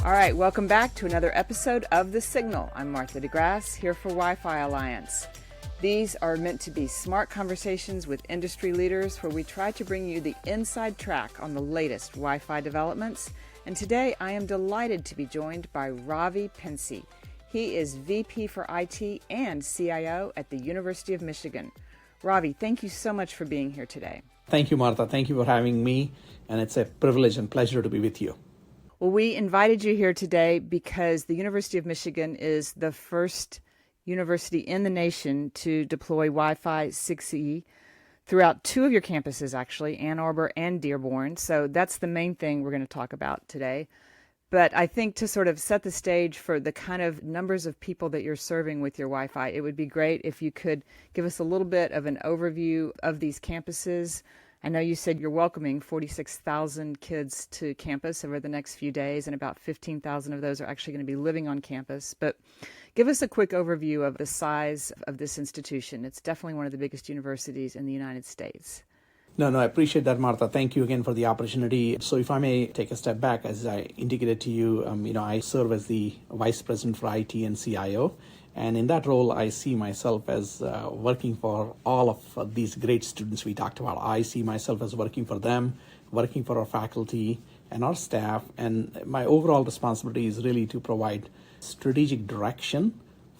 All right, welcome back to another episode of The Signal. I'm Martha DeGrasse, here for Wi-Fi Alliance. These are meant to be smart conversations with industry leaders where we try to bring you the inside track on the latest Wi-Fi developments. And today I am delighted to be joined by Ravi Pendse. He is VP for IT and CIO at the University of Michigan. Ravi, thank you so much for being here today. Thank you, Martha. Thank you for having me. And it's a privilege and pleasure to be with you. Well, we invited you here today because the University of Michigan is the first university in the nation to deploy Wi-Fi 6E throughout two of your campuses, actually, Ann Arbor and Dearborn. So that's the main thing we're going to talk about today. But I think to sort of set the stage for the kind of numbers of people that you're serving with your Wi-Fi, it would be great if you could give us a little bit of an overview of these campuses. I know you said you're welcoming 46,000 kids to campus over the next few days, and about 15,000 of those are actually going to be living on campus. But give us a quick overview of the size of this institution. It's definitely one of the biggest universities in the United States. No, I appreciate that, Martha. Thank you again for the opportunity. So if I may take a step back, as I indicated to you, I serve as the Vice President for IT and CIO. And in that role, I see myself as working for all of these great students we talked about. I see myself as working for them, working for our faculty and our staff. And my overall responsibility is really to provide strategic direction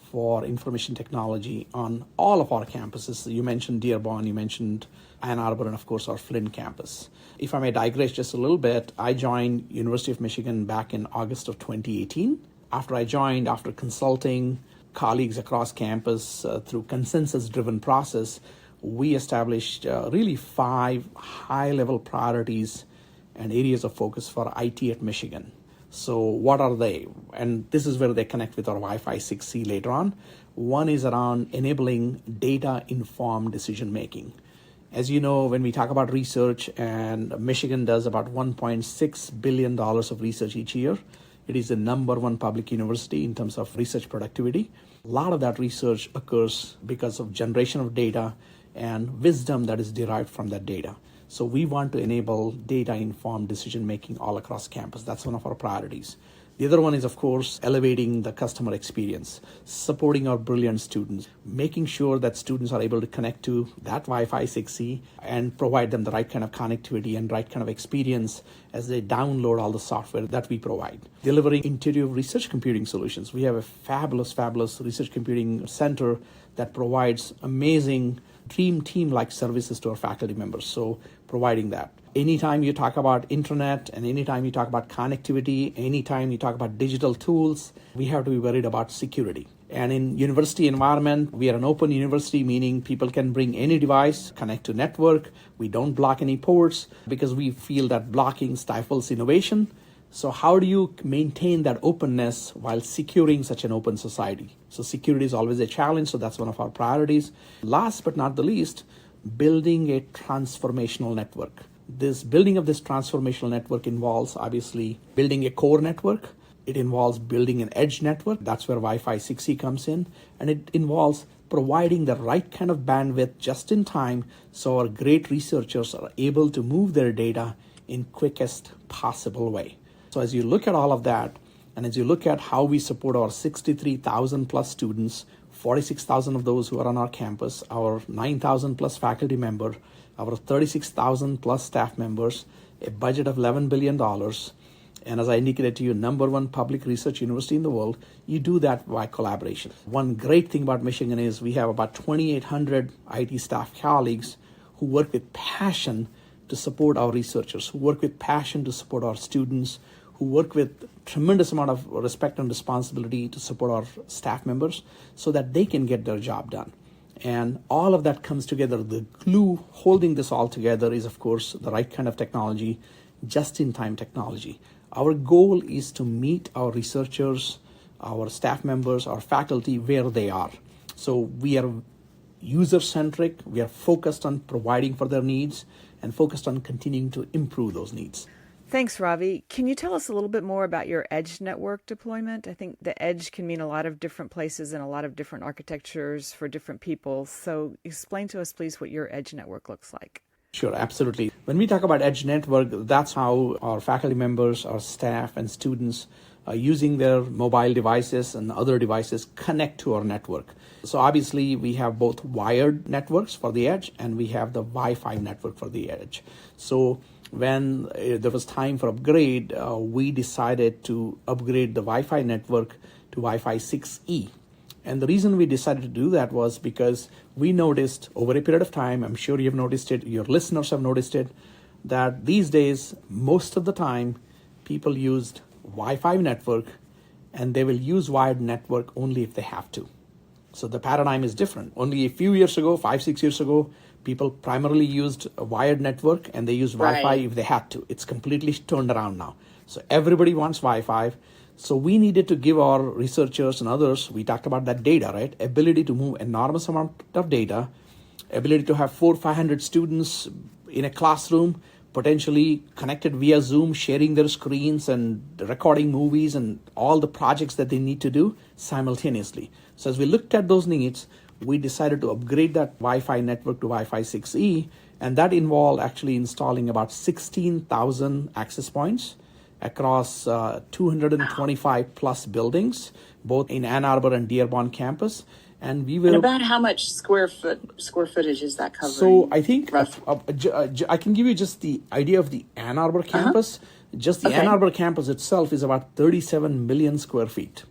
for information technology on all of our campuses. You mentioned Dearborn, you mentioned Ann Arbor, and of course our Flint campus. If I may digress just a little bit, I joined University of Michigan back in August of 2018. After consulting colleagues across campus through consensus-driven process, we established really 5 high-level priorities and areas of focus for IT at Michigan. So what are they? And this is where they connect with our Wi-Fi 6C later on. One is around enabling data-informed decision-making. As you know, when we talk about research, and Michigan does about $1.6 billion of research each year, it is the number one public university in terms of research productivity. A lot of that research occurs because of generation of data and wisdom that is derived from that data. So we want to enable data-informed decision-making all across campus. That's one of our priorities. The other one is, of course, elevating the customer experience, supporting our brilliant students, making sure that students are able to connect to that Wi-Fi 6E and provide them the right kind of connectivity and right kind of experience as they download all the software that we provide. Delivering intuitive research computing solutions. We have a fabulous research computing center that provides amazing dream team-like services to our faculty members. So providing that. Anytime you talk about internet and anytime you talk about connectivity, anytime you talk about digital tools, we have to be worried about security. And in university environment, we are an open university, meaning people can bring any device, connect to network. We don't block any ports because we feel that blocking stifles innovation. So how do you maintain that openness while securing such an open society? So security is always a challenge, so that's one of our priorities. Last but not the least, building a transformational network. This building of this transformational network involves obviously building a core network. It involves building an edge network. That's where Wi-Fi 6E comes in. And it involves providing the right kind of bandwidth just in time so our great researchers are able to move their data in quickest possible way. So as you look at all of that, and as you look at how we support our 63,000 plus students, 46,000 of those who are on our campus, our 9,000 plus faculty member, our 36,000 plus staff members, a budget of $11 billion, and as I indicated to you, number one public research university in the world, you do that by collaboration. One great thing about Michigan is we have about 2,800 IT staff colleagues who work with passion to support our researchers, who work with passion to support our students, who work with tremendous amount of respect and responsibility to support our staff members so that they can get their job done. And all of that comes together. The glue holding this all together is, of course, the right kind of technology, just-in-time technology. Our goal is to meet our researchers, our staff members, our faculty where they are. So we are user-centric. We are focused on providing for their needs and focused on continuing to improve those needs. Thanks, Ravi. Can you tell us a little bit more about your edge network deployment? I think the edge can mean a lot of different places and a lot of different architectures for different people. So explain to us, please, what your edge network looks like. Sure, absolutely. When we talk about edge network, that's how our faculty members, our staff, and students using their mobile devices and other devices, connect to our network. So obviously we have both wired networks for the edge and we have the Wi-Fi network for the edge. So when there was time for upgrade, we decided to upgrade the Wi-Fi network to Wi-Fi 6E. And the reason we decided to do that was because we noticed over a period of time, I'm sure you've noticed it, your listeners have noticed it, that these days, most of the time, people used Wi-Fi network and they will use wired network only if they have to. So the paradigm is different. Only a few years ago, 5-6 years ago, people primarily used a wired network and they used Wi-Fi if they had to. It's completely turned around now. So everybody wants Wi-Fi. So we needed to give our researchers and others, we talked about that data, right? Ability to move enormous amount of data, ability to have 400-500 students in a classroom, potentially connected via Zoom, sharing their screens and recording movies and all the projects that they need to do simultaneously. So as we looked at those needs, we decided to upgrade that Wi-Fi network to Wi-Fi 6E, and that involved actually installing about 16,000 access points across 225 plus buildings, both in Ann Arbor and Dearborn campus. And we will. And about how much square footage is that covering? So I think I can give you just the idea of the Ann Arbor campus. Just the Ann Arbor campus itself is about 37 million square feet.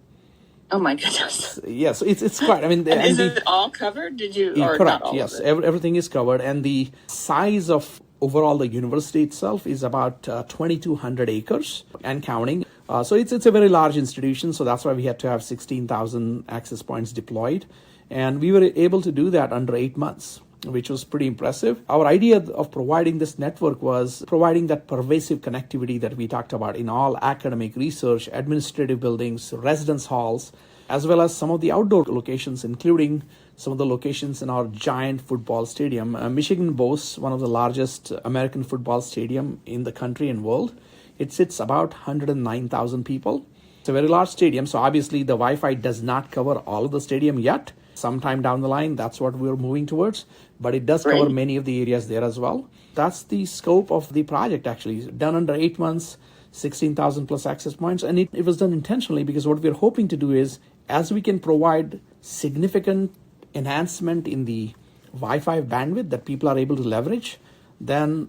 Oh my goodness! Yeah, so it's quite. I mean, and is it all covered? Did you? Or correct. Not all Yes, of it? Everything is covered, and the size of overall the university itself is about 2,200 acres and counting. So it's a very large institution. So that's why we had to have 16,000 access points deployed, and we were able to do that under 8 months, which was pretty impressive. Our idea of providing this network was providing that pervasive connectivity that we talked about in all academic, research, administrative buildings, residence halls, as well as some of the outdoor locations, including some of the locations in our giant football stadium. Michigan boasts one of the largest American football stadium in the country and world. It sits about 109,000 people. It's a very large stadium, so obviously the Wi-Fi does not cover all of the stadium yet. Sometime down the line, that's what we're moving towards, but it does cover many of the areas there as well. That's the scope of the project, actually. Done under 8 months, 16,000 plus access points, and it was done intentionally because what we're hoping to do is, as we can provide significant enhancement in the Wi-Fi bandwidth that people are able to leverage, then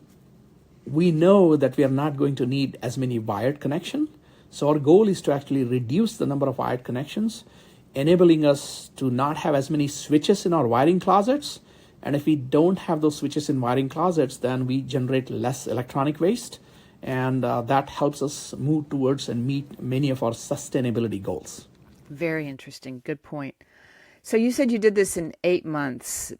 we know that we are not going to need as many wired connections. So our goal is to actually reduce the number of wired connections, enabling us to not have as many switches in our wiring closets. And if we don't have those switches in wiring closets, then we generate less electronic waste. And that helps us move towards and meet many of our sustainability goals. Very interesting. Good point. So you said you did this in 8 months.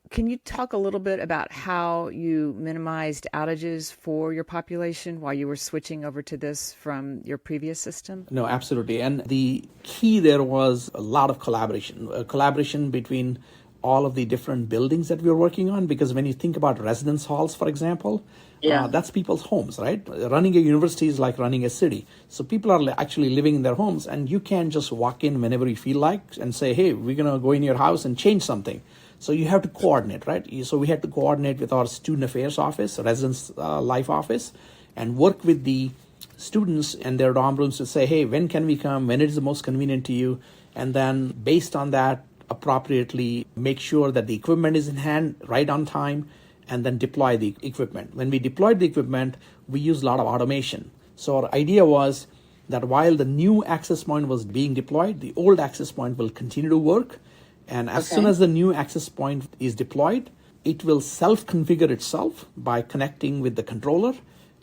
Can you talk a little bit about how you minimized outages for your population while you were switching over to this from your previous system? No, absolutely. And the key there was a lot of collaboration between all of the different buildings that we were working on. Because when you think about residence halls, for example, that's people's homes, right? Running a university is like running a city. So people are actually living in their homes, and you can't just walk in whenever you feel like and say, hey, we're going to go in your house and change something. So you have to coordinate, right? So we had to coordinate with our student affairs office, residence life office, and work with the students and their dorm rooms to say, hey, when can we come? When it is the most convenient to you? And then based on that, appropriately make sure that the equipment is in hand right on time, and then deploy the equipment. When we deployed the equipment, we used a lot of automation. So our idea was that while the new access point was being deployed, the old access point will continue to work. And as soon as the new access point is deployed, it will self-configure itself by connecting with the controller,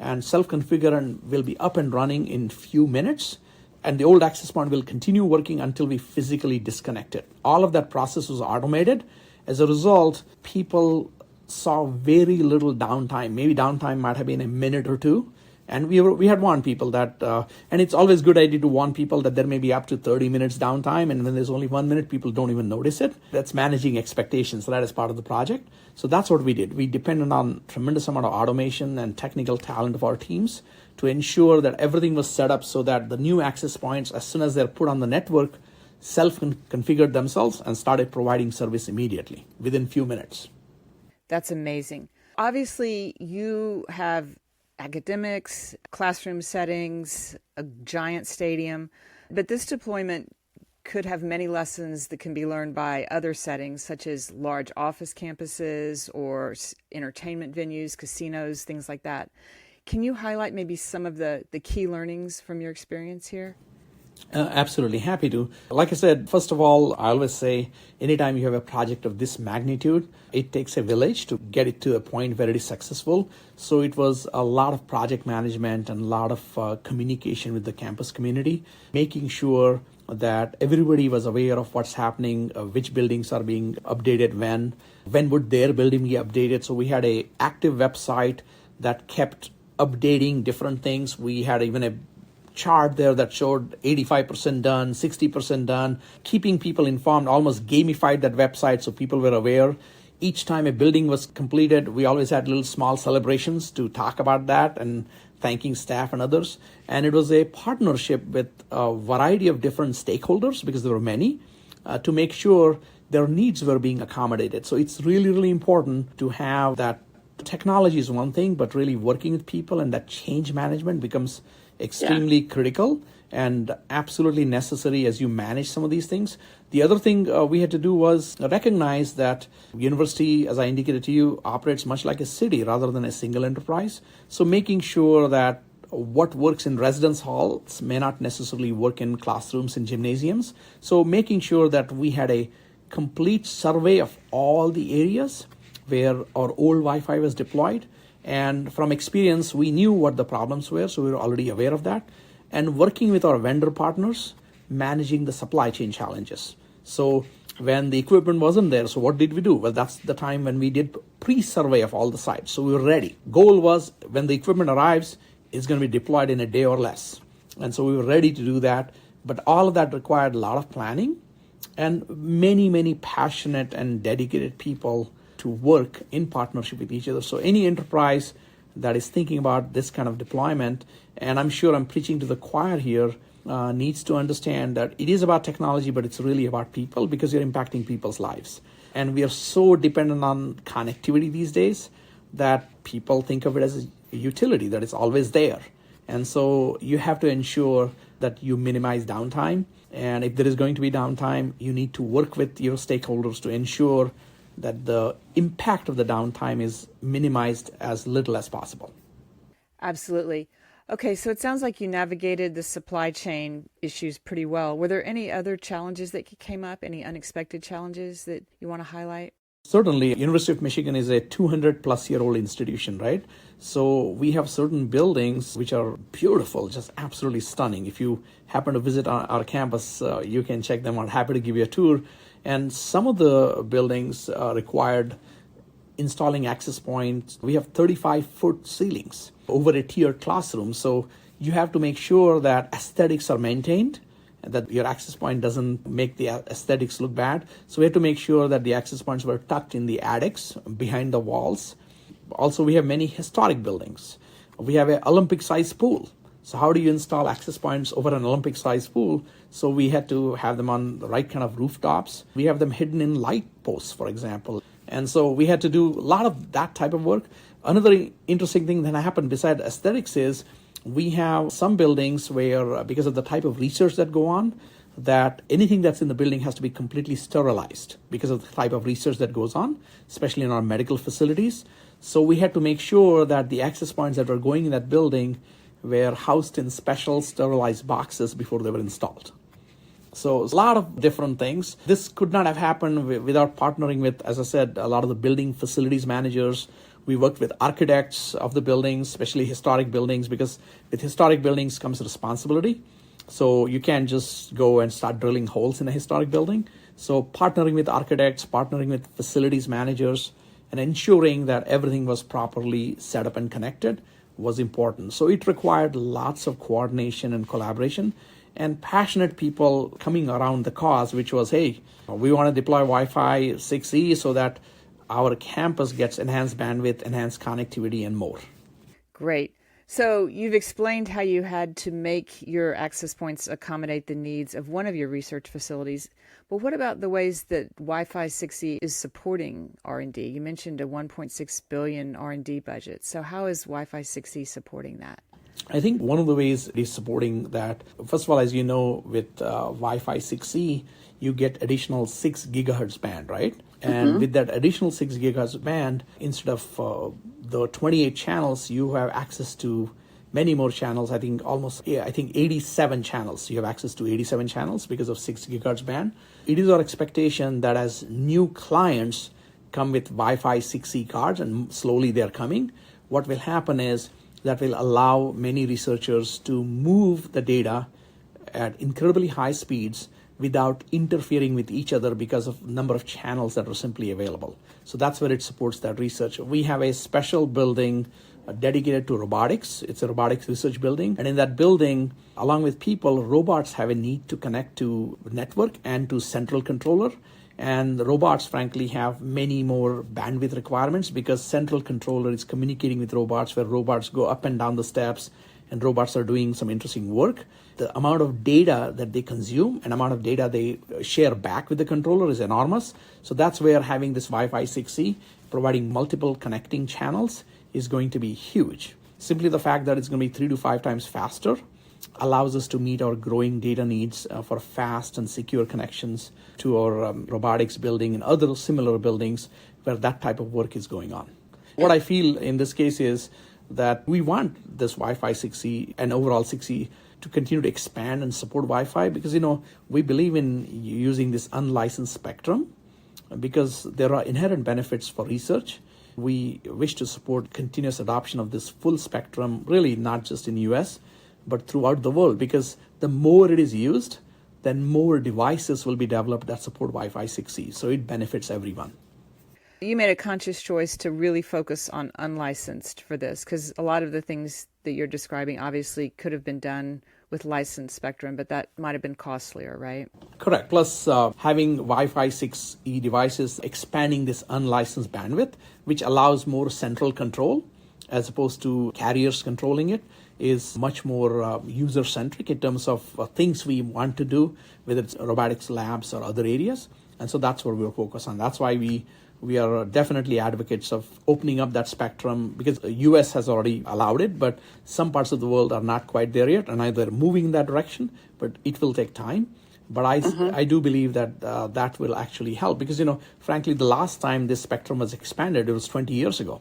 and self-configure and will be up and running in few minutes. And the old access point will continue working until we physically disconnect it. All of that process was automated. As a result, people saw very little downtime. Maybe downtime might have been a minute or two. And we had warned people that, and it's always a good idea to warn people that there may be up to 30 minutes downtime, and when there's only 1 minute, people don't even notice it. That's managing expectations. So that is part of the project. So that's what we did. We depended on tremendous amount of automation and technical talent of our teams to ensure that everything was set up so that the new access points, as soon as they're put on the network, self-configured themselves and started providing service immediately within few minutes. That's amazing. Obviously, you have academics, classroom settings, a giant stadium. But this deployment could have many lessons that can be learned by other settings, such as large office campuses or entertainment venues, casinos, things like that. Can you highlight maybe some of the key learnings from your experience here? Absolutely, happy to. Like I said, first of all, I always say anytime you have a project of this magnitude, it takes a village to get it to a point where it is successful. So it was a lot of project management and a lot of communication with the campus community, making sure that everybody was aware of what's happening, which buildings are being updated when would their building be updated. So we had a active website that kept updating different things. We had even a chart there that showed 85% done, 60% done, keeping people informed, almost gamified that website so people were aware. Each time a building was completed, we always had little small celebrations to talk about that and thanking staff and others. And it was a partnership with a variety of different stakeholders, because there were many, to make sure their needs were being accommodated. So it's really, really important to have that. Technology is one thing, but really working with people and that change management becomes extremely critical and absolutely necessary as you manage some of these things. The other thing we had to do was recognize that university, as I indicated to you, operates much like a city rather than a single enterprise. So making sure that what works in residence halls may not necessarily work in classrooms and gymnasiums. So making sure that we had a complete survey of all the areas where our old Wi-Fi was deployed. And from experience, we knew what the problems were, so we were already aware of that. And working with our vendor partners, managing the supply chain challenges. So when the equipment wasn't there, so what did we do? Well, that's the time when we did pre-survey of all the sites. So we were ready. Goal was when the equipment arrives, it's going to be deployed in a day or less. And so we were ready to do that. But all of that required a lot of planning and many, many passionate and dedicated people to work in partnership with each other. So any enterprise that is thinking about this kind of deployment, and I'm sure I'm preaching to the choir here, needs to understand that it is about technology, but it's really about people, because you're impacting people's lives. And we are so dependent on connectivity these days that people think of it as a utility, that it's always there. And so you have to ensure that you minimize downtime. And if there is going to be downtime, you need to work with your stakeholders to ensure that the impact of the downtime is minimized as little as possible. Absolutely. Okay, so it sounds like you navigated the supply chain issues pretty well. Were there any other challenges that came up, any unexpected challenges that you want to highlight? Certainly, University of Michigan is a 200-plus-year-old institution, right? So we have certain buildings which are beautiful, just absolutely stunning. If you happen to visit our campus, you can check them out. Happy to give you a tour. And some of the buildings required installing access points. We have 35-foot ceilings over a tiered classroom. So you have to make sure that aesthetics are maintained, that your access point doesn't make the aesthetics look bad. So we have to make sure that the access points were tucked in the attics behind the walls. Also, we have many historic buildings. We have an Olympic-sized pool. So how do you install access points over an Olympic-sized pool? So we had to have them on the right kind of rooftops. We have them hidden in light posts, for example. And so we had to do a lot of that type of work. Another interesting thing that happened besides aesthetics is we have some buildings where, because of the type of research that go on, that anything that's in the building has to be completely sterilized because of the type of research that goes on, especially in our medical facilities. So we had to make sure that the access points that were going in that building were housed in special sterilized boxes before they were installed. So a lot of different things. This could not have happened without partnering with, as I said, a lot of the building facilities managers. We worked with architects of the buildings, especially historic buildings, because with historic buildings comes responsibility. So you can't just go and start drilling holes in a historic building. So partnering with architects, partnering with facilities managers, and ensuring that everything was properly set up and connected was important. So it required lots of coordination and collaboration and passionate people coming around the cause, which was, hey, we want to deploy Wi-Fi 6E so that our campus gets enhanced bandwidth, enhanced connectivity, and more. Great. So you've explained how you had to make your access points accommodate the needs of one of your research facilities. But what about the ways that Wi-Fi 6E is supporting R&D? You mentioned a 1.6 billion R&D budget. So how is Wi-Fi 6E supporting that? I think one of the ways it is supporting that, first of all, as you know, with Wi-Fi 6E, you get additional 6 gigahertz band, right? And with that additional 6 gigahertz band, instead of the 28 channels, you have access to many more channels. I think 87 channels. You have access to 87 channels because of 6 gigahertz band. It is our expectation that as new clients come with Wi-Fi 6E cards, and slowly they're coming, what will happen is that will allow many researchers to move the data at incredibly high speeds without interfering with each other because of the number of channels that are simply available. So that's where it supports that research. We have a special building dedicated to robotics. It's a robotics research building. And in that building, along with people, robots have a need to connect to network and to central controller. And the robots, frankly, have many more bandwidth requirements because central controller is communicating with robots, where robots go up and down the steps and robots are doing some interesting work. The amount of data that they consume and amount of data they share back with the controller is enormous. So that's where having this Wi-Fi 6E, providing multiple connecting channels, is going to be huge. Simply the fact that it's going to be 3 to 5 times faster allows us to meet our growing data needs for fast and secure connections to our robotics building and other similar buildings where that type of work is going on. What I feel in this case is that we want this Wi-Fi 6E and overall 6E to continue to expand and support Wi-Fi because, we believe in using this unlicensed spectrum because there are inherent benefits for research. We wish to support continuous adoption of this full spectrum, really not just in the US, but throughout the world, because the more it is used, then more devices will be developed that support Wi-Fi 6E. So it benefits everyone. You made a conscious choice to really focus on unlicensed for this because a lot of the things that you're describing obviously could have been done with licensed spectrum, but that might have been costlier, right? Correct. Plus, having Wi-Fi 6E devices expanding this unlicensed bandwidth, which allows more central control as opposed to carriers controlling it, is much more user-centric in terms of things we want to do, whether it's robotics labs or other areas. And so that's where we're focused on. That's why we are definitely advocates of opening up that spectrum because the US has already allowed it, but some parts of the world are not quite there yet, and they're moving in that direction, but it will take time. But I do believe that that will actually help because, frankly, the last time this spectrum was expanded, it was 20 years ago.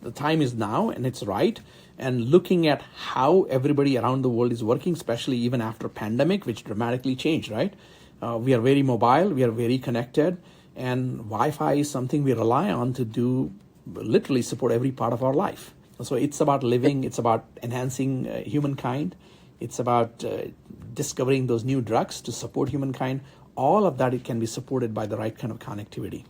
The time is now, and it's right. And looking at how everybody around the world is working, especially even after pandemic, which dramatically changed, right? We are very mobile, we are very connected, and Wi-Fi is something we rely on to do, literally support every part of our life. So it's about living, it's about enhancing humankind, it's about discovering those new drugs to support humankind. All of that, it can be supported by the right kind of connectivity.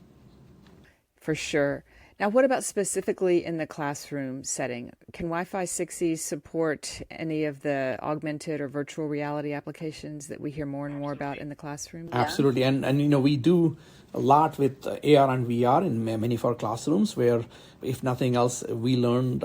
For sure. Now, what about specifically in the classroom setting? Can Wi-Fi 6E support any of the augmented or virtual reality applications that we hear more and more about in the classroom? Absolutely. And we do a lot with AR and VR in many of our classrooms where, if nothing else, we learned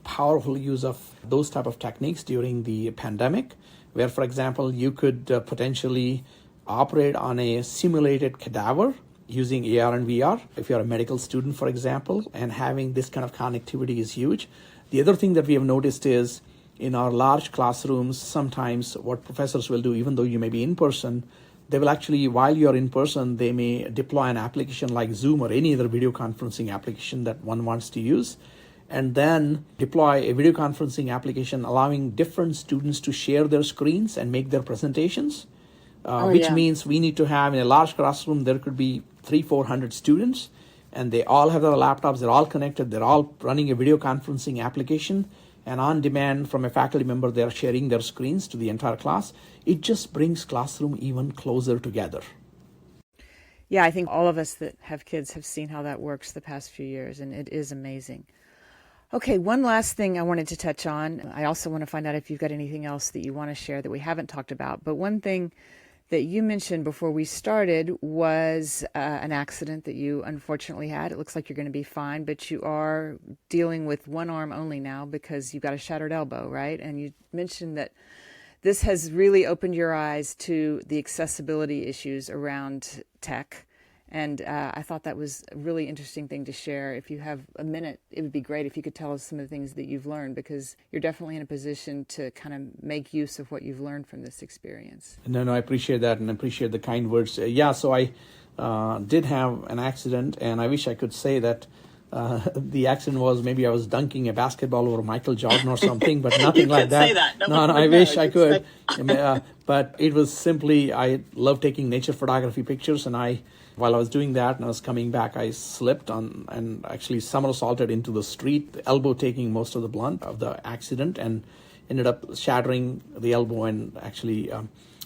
powerful use of those type of techniques during the pandemic, where, for example, you could potentially operate on a simulated cadaver using AR and VR, if you're a medical student, for example, and having this kind of connectivity is huge. The other thing that we have noticed is in our large classrooms, sometimes what professors will do, even though you may be in person, they will actually, while you're in person, they may deploy an application like Zoom or any other video conferencing application that one wants to use, and then deploy a video conferencing application allowing different students to share their screens and make their presentations. Which means we need to have in a large classroom, there could be 300-400 students, and they all have their laptops, they're all connected, they're all running a video conferencing application, and on demand from a faculty member, they're sharing their screens to the entire class. It just brings classroom even closer together. Yeah, I think all of us that have kids have seen how that works the past few years, and it is amazing. Okay, one last thing I wanted to touch on. I also want to find out if you've got anything else that you want to share that we haven't talked about. But one thing that you mentioned before we started was an accident that you unfortunately had. It looks like you're going to be fine, but you are dealing with one arm only now because you've got a shattered elbow, right? And you mentioned that this has really opened your eyes to the accessibility issues around tech. And I thought that was a really interesting thing to share. If you have a minute, it would be great if you could tell us some of the things that you've learned, because you're definitely in a position to kind of make use of what you've learned from this experience. No, I appreciate that, and I appreciate the kind words. So I did have an accident, and I wish I could say that the accident was maybe I was dunking a basketball over Michael Jordan or something, but nothing like that. Say that. No, I wish I could. But it was simply, I love taking nature photography pictures, and while I was doing that and I was coming back, I slipped on and actually somersaulted into the street, the elbow taking most of the blunt of the accident, and ended up shattering the elbow, and actually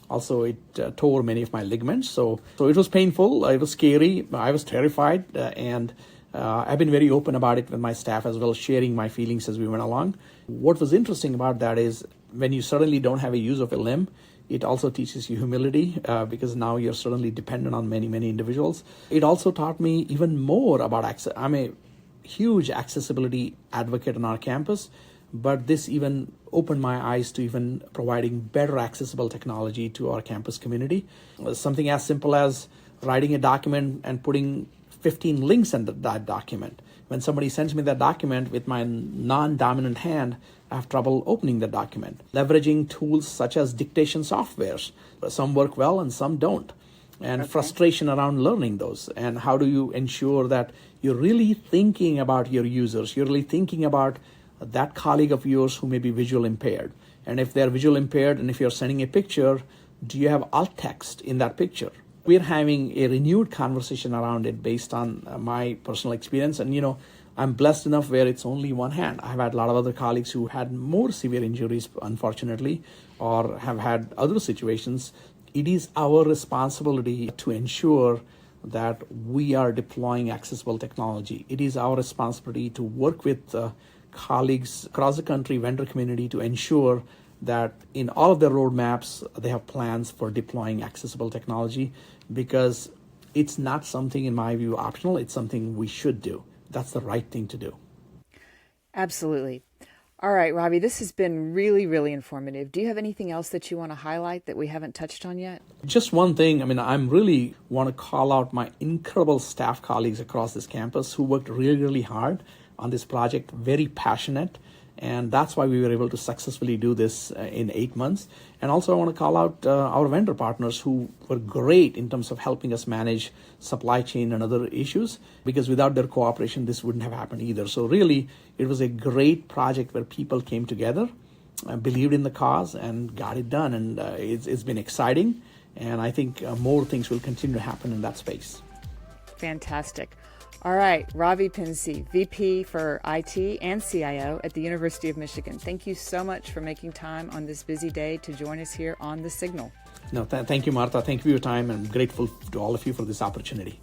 also it tore many of my ligaments. So it was painful, it was scary, I was terrified, and I've been very open about it with my staff as well, sharing my feelings as we went along. What was interesting about that is when you suddenly don't have a use of a limb, it also teaches you humility because now you're suddenly dependent on many, many individuals. It also taught me even more about access. I'm a huge accessibility advocate on our campus, but this even opened my eyes to even providing better accessible technology to our campus community. Something as simple as writing a document and putting 15 links in that document. When somebody sends me that document with my non-dominant hand, I have trouble opening the document. Leveraging tools such as dictation softwares. Some work well and some don't. And frustration around learning those. And how do you ensure that you're really thinking about your users? You're really thinking about that colleague of yours who may be visual impaired. And if they're visual impaired and if you're sending a picture, do you have alt text in that picture? We're having a renewed conversation around it based on my personal experience. And, I'm blessed enough where it's only one hand. I've had a lot of other colleagues who had more severe injuries, unfortunately, or have had other situations. It is our responsibility to ensure that we are deploying accessible technology. It is our responsibility to work with colleagues across the country, vendor community, to ensure that in all of their roadmaps, they have plans for deploying accessible technology, because it's not something, in my view, optional. It's something we should do. That's the right thing to do. Absolutely. All right, Ravi, this has been really, really informative. Do you have anything else that you want to highlight that we haven't touched on yet? Just one thing. I'm really want to call out my incredible staff colleagues across this campus who worked really, really hard on this project, very passionate. And that's why we were able to successfully do this in 8 months. And also I want to call out our vendor partners who were great in terms of helping us manage supply chain and other issues, because without their cooperation, this wouldn't have happened either. So really, it was a great project where people came together, believed in the cause, and got it done. And it's been exciting. And I think more things will continue to happen in that space. Fantastic. All right, Ravi Pendse, VP for IT and CIO at the University of Michigan. Thank you so much for making time on this busy day to join us here on The Signal. No, thank you, Martha. Thank you for your time, and I'm grateful to all of you for this opportunity.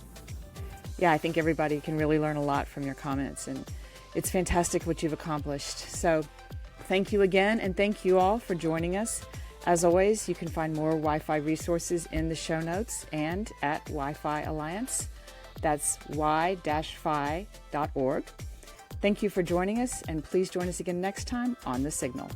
Yeah, I think everybody can really learn a lot from your comments, and it's fantastic what you've accomplished. So thank you again, and thank you all for joining us. As always, you can find more Wi-Fi resources in the show notes and at Wi-Fi Alliance. That's y-fi.org. Thank you for joining us, and please join us again next time on The Signal.